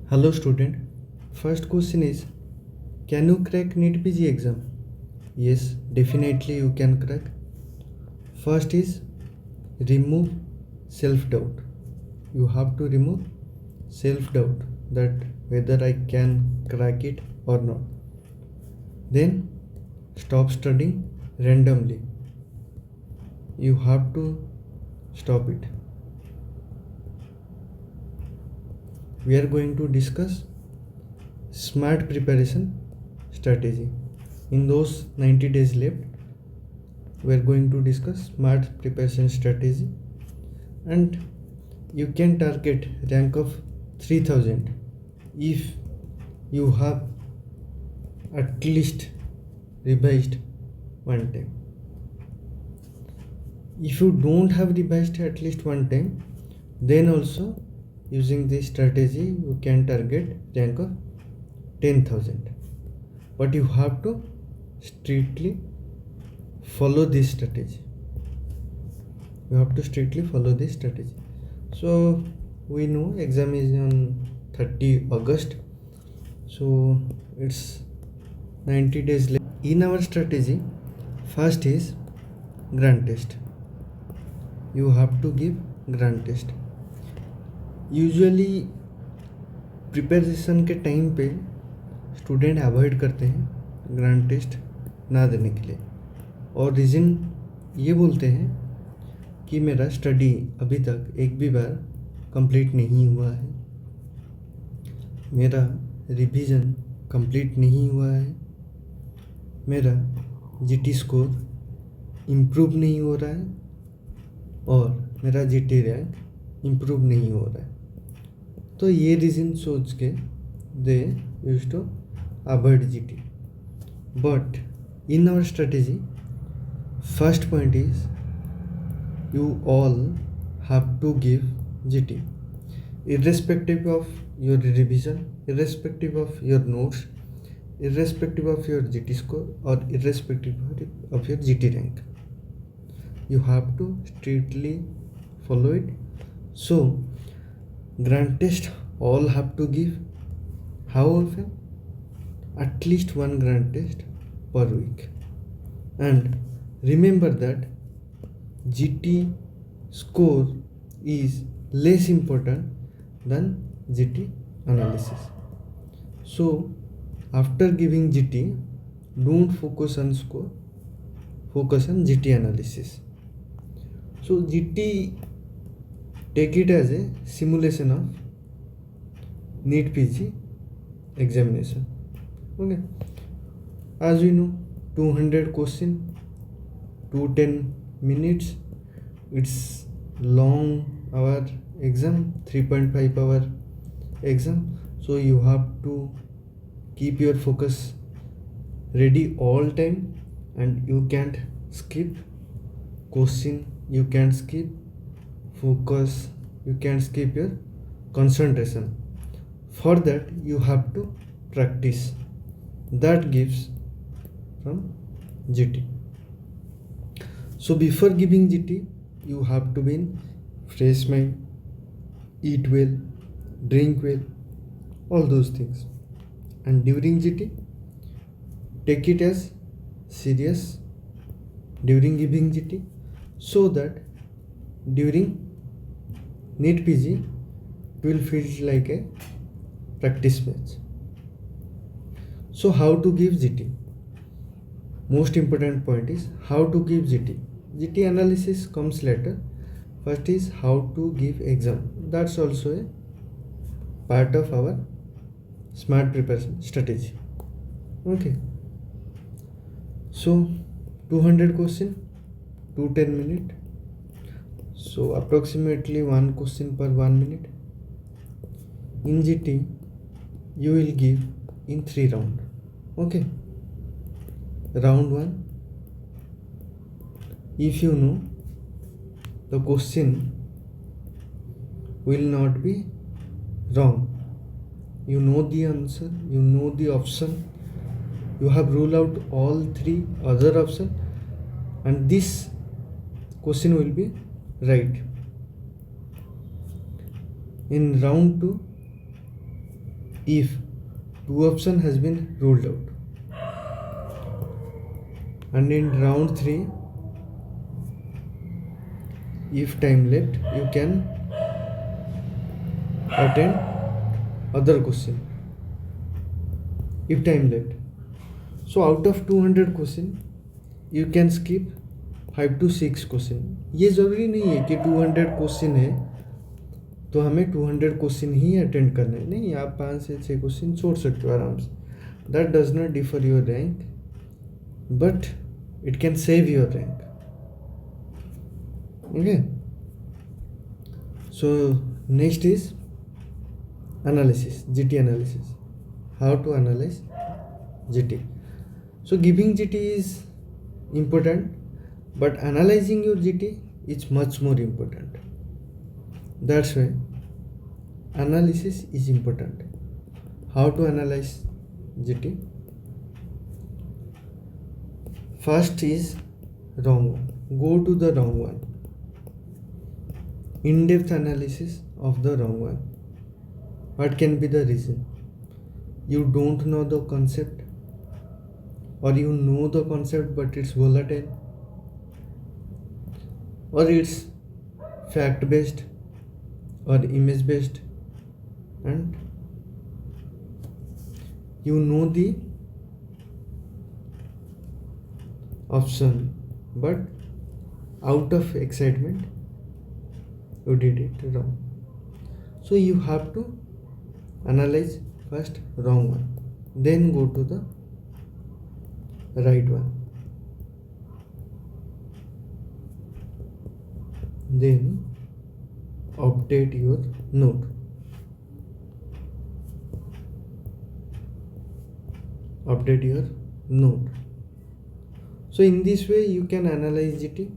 Hello student. First question is, can you crack NEET PG exam? Yes, definitely you can crack. First is remove self-doubt. You have to remove self-doubt that whether I can crack it or not. Then stop studying randomly. You have to stop it. We are going to discuss smart preparation strategy. In those 90 days left, we are going to discuss smart preparation strategy, and you can target rank of 3000 if you have at least revised one time. If you don't have revised at least one time, then also using this strategy you can target rank of 10,000, but you have to strictly follow this strategy. So we know exam is on 30 August, so it's 90 days left. In our strategy, first is grand test. You have to give grand test. Usually preparation के time पे student avoid करते हैं grand test ना देने के लिए, और reason ये बोलते हैं कि मेरा स्टडी अभी तक एक भी बार कंप्लीट नहीं हुआ है, मेरा रिवीजन कंप्लीट नहीं हुआ है, मेरा जीटी स्कोर इम्प्रूव नहीं हो रहा है, और मेरा जीटी रैंक इम्प्रूव नहीं हो रहा है. तो ये रीज़न सोच के they use to avoid GT. But in our strategy, first point is you all have to give GT, irrespective of your revision, irrespective of your notes, irrespective of your GT score, or irrespective of your GT rank. You have to strictly follow it. So grand test all have to give. How often? At least one grand test per week. And remember that GT score is less important than GT analysis. So after giving GT, don't focus on score, focus on GT analysis. So GT, take it as a simulation of NEET PG examination. Okay, as we know, 200 question, 210 minutes. It's long hour exam, 3.5 hour exam, so you have to keep your focus ready all time, and you can't skip question, you can't skip focus, you can't skip your concentration. For that you have to practice. That gives from GT. So before giving GT, you have to be in fresh mind, eat well, drink well, all those things. And during GT, take it as serious during giving GT, so that during NEET PG it will feel like a practice match. So how to give GT? Most important point is how to give GT. GT analysis comes later. First is how to give exam. That's also a part of our smart preparation strategy. Okay. So 200 question, 210 minute. So approximately one question per 1 minute. In GT, you will give in 3 rounds. Okay. Round 1, if you know the question will not be wrong, you know the answer, you know the option, you have ruled out all 3 other options, and this question will be right. In round 2, if two option has been ruled out. And in round 3, if time left, you can attend other question if time left. So out of 200 question you can skip 5 to 6 question. ये ज़रूरी नहीं है कि 200 question है तो हमें 200 question ही attend करना है. नहीं, आप 5 से 6 क्वेश्चन छोड़ सकते हो आराम से. That does not differ your rank, but it can save your rank. Okay. So next is analysis, GT analysis. How to analyze GT? So giving GT is important, but analyzing your GT is much more important. That's why analysis is important. How to analyze GT? First is wrong one. Go to the wrong one. In-depth analysis of the wrong one. What can be the reason? You don't know the concept, or you know the concept but it's volatile, or it's fact based or image based, and you know the option but out of excitement you did it wrong. So you have to analyze first wrong one, then go to the right one, then update your note. Update your note. So in this way you can analyze GT,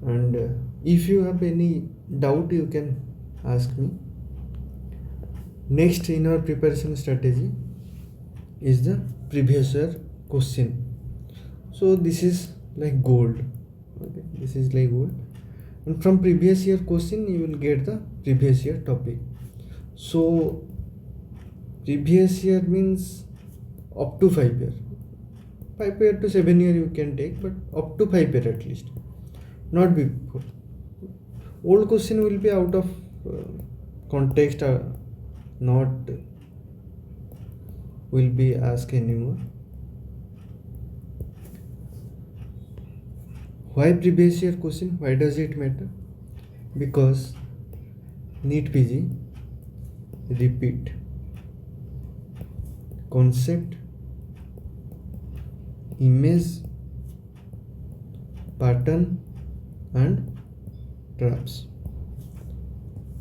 and if you have any doubt you can ask me. Next in our preparation strategy is the previous year question. So this is like gold. Okay, this is like gold, and from previous year question you will get the previous year topic. So previous year means up to 5 year. 5 year to 7 year you can take, but up to 5 year at least, not before. Old question will be out of context, not will be asked anymore. Why previous year question? Why does it matter? Because NEET PG repeat concept, image, pattern and traps.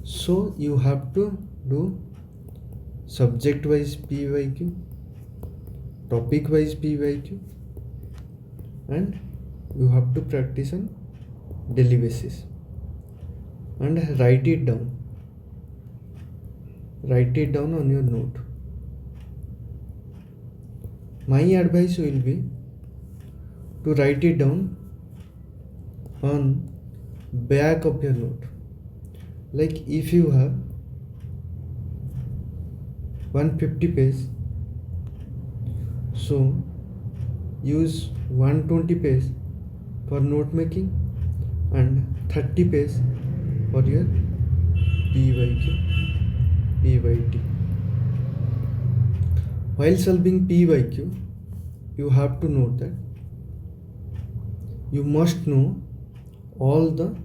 So you have to do subject wise PYQ, topic wise PYQ, and you have to practice on daily basis and write it down. Write it down on your note. My advice will be to write it down on back of your note. Like if you have 150 page, so use 120 page for note making and 30 page for your PYQ, PYT. While solving PYQ, you have to note that you must know all the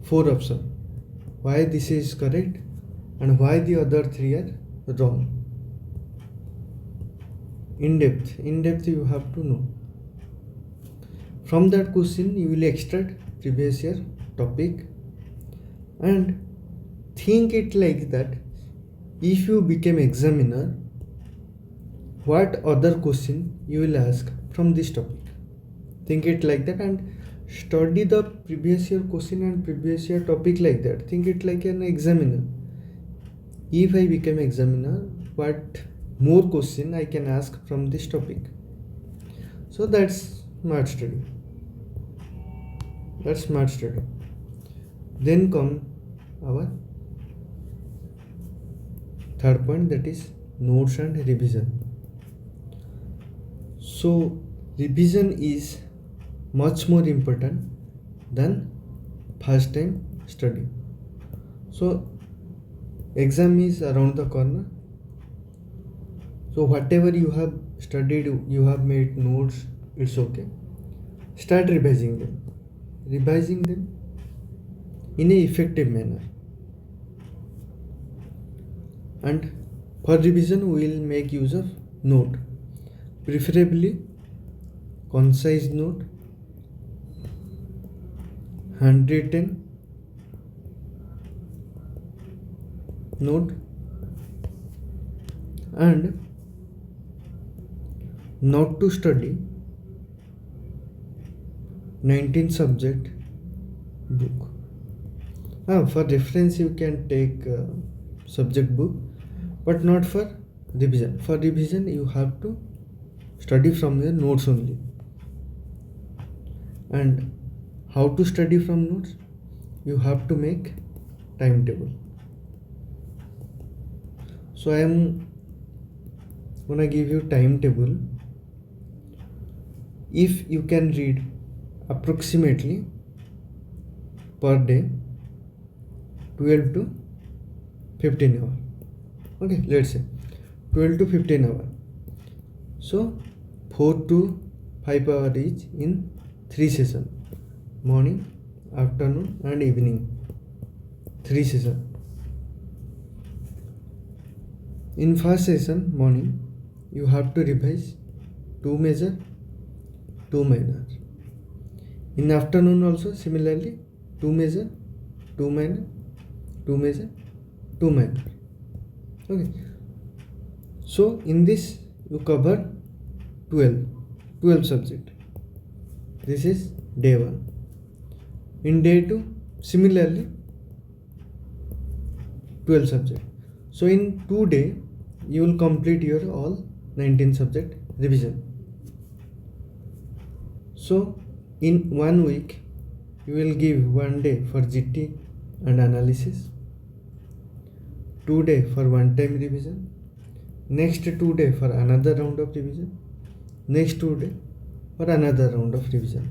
4 options, why this is correct and why the other 3 are wrong. In depth you have to know. From that question you will extract previous year topic and think it like that. If you become examiner, what other question you will ask from this topic? Think it like that and study the previous year question and previous year topic like that. Think it like an examiner. If I become examiner, what more question I can ask from this topic? So that's smart study. That's smart study. Then come our third point, that is notes and revision. So revision is much more important than first time study. So exam is around the corner. So whatever you have studied, you have made notes, it's okay. Start revising them. Revising them in a effective manner. And for revision, we will make use of note. Preferably concise note, handwritten note, and not to study 19 subject book. For reference you can take subject book, but not for revision. For revision you have to study from your notes only. And how to study from notes? You have to make timetable. So I am gonna give you timetable. If you can read approximately per day 12 to 15 hours. Okay, let's say 12 to 15 hours. So 4 to 5 hours each in 3 sessions: morning, afternoon and evening. 3 sessions. In first session, morning, you have to revise 2 major, 2 minor. In afternoon also similarly 2 major, 2 minor, 2 major, 2 minor. Okay. So in this you cover 12 subject. This is day 1. In day 2 similarly 12 subject. So in 2 days you will complete your all 19 subject revision. So in 1 week you will give 1 day for GT and analysis, 2 days for one time revision, next 2 days for another round of revision, next 2 days for another round of revision.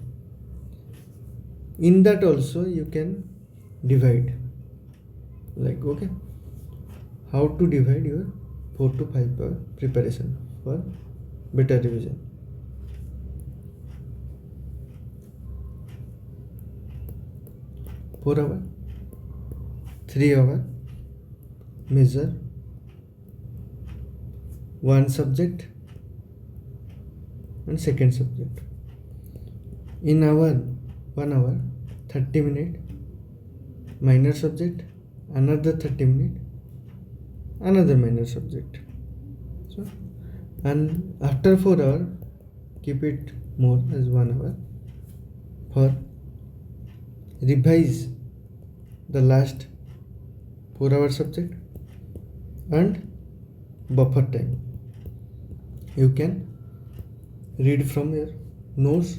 In that also you can divide, like, okay, how to divide your 4 to 5 hour preparation for better revision. Four hour, 3 hour major, 1 subject and second subject. In hour 1 hour 30 minute minor subject, another 30 minute another minor subject. So, and after 4 hours keep it more as 1 hour for revise the last 4 hour subject, and buffer time you can read from your notes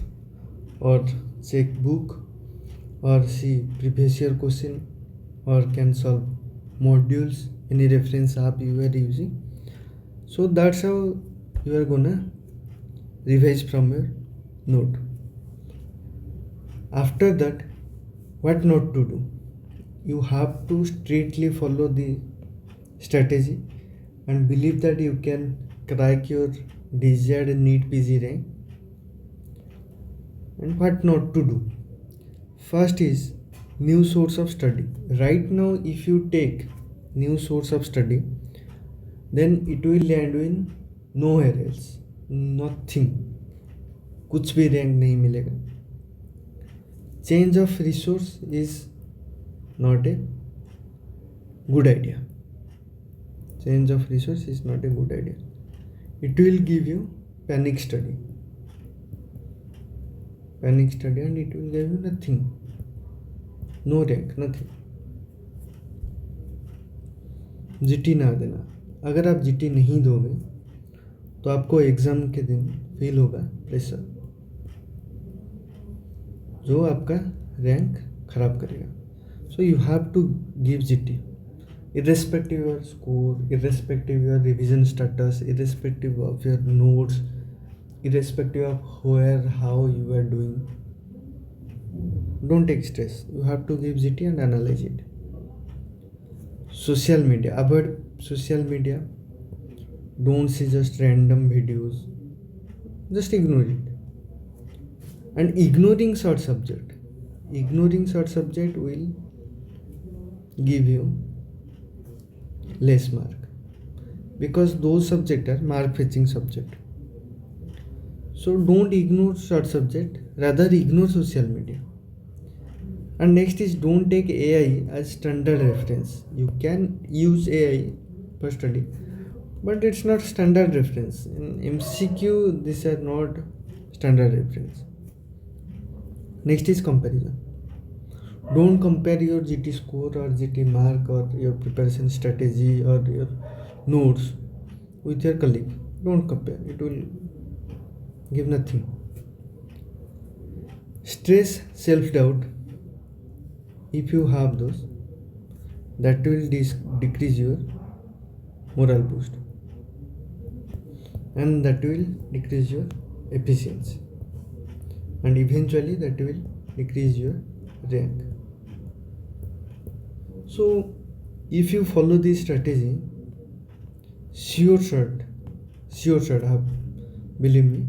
or check book or see previous year question or can solve modules, any reference app you are using. So that's how you are gonna revise from your note. After that, what not to do? You have to strictly follow the strategy and believe that you can crack your desired NEET PG rank. And what not to do? First is new source of study. Right now if you take new source of study, then it will land in nowhere else, nothing, कुछ भी rank नहीं मिलेगा. Change of resource is not a good idea. Change of resource is not a good idea. It will give you panic study and it will give you nothing, no rank, nothing. GT ना देना. अगर आप GT नहीं दोगे तो आपको exam के दिन फील होगा प्रेशर, जो आपका रैंक खराब करेगा. So you have to give GT. irrespective of your score, irrespective of your revision status, irrespective of your notes, irrespective of where, how you are doing, don't take stress. You have to give GT and analyze it. Social media, avoid social media. Don't see just random videos, just ignore it. And ignoring short subject will give you less mark, because those subjects are mark fetching subject. So don't ignore short subject, rather ignore social media. And next is, don't take AI as standard reference. You can use AI for study, but it's not standard reference. In MCQ, these are not standard reference. Next is comparison. Don't compare your GT score or GT mark or your preparation strategy or your notes with your colleague. Don't compare, it will give nothing. Stress, self-doubt, if you have those, that will decrease your moral boost, and that will decrease your efficiency, and eventually that will decrease your rank. So if you follow this strategy, sure shot, believe me,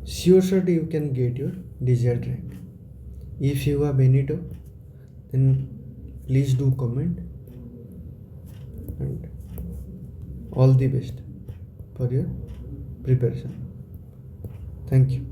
sure shot you can get your desired rank. If you have any doubt, then please do comment, and all the best for your preparation. Thank you.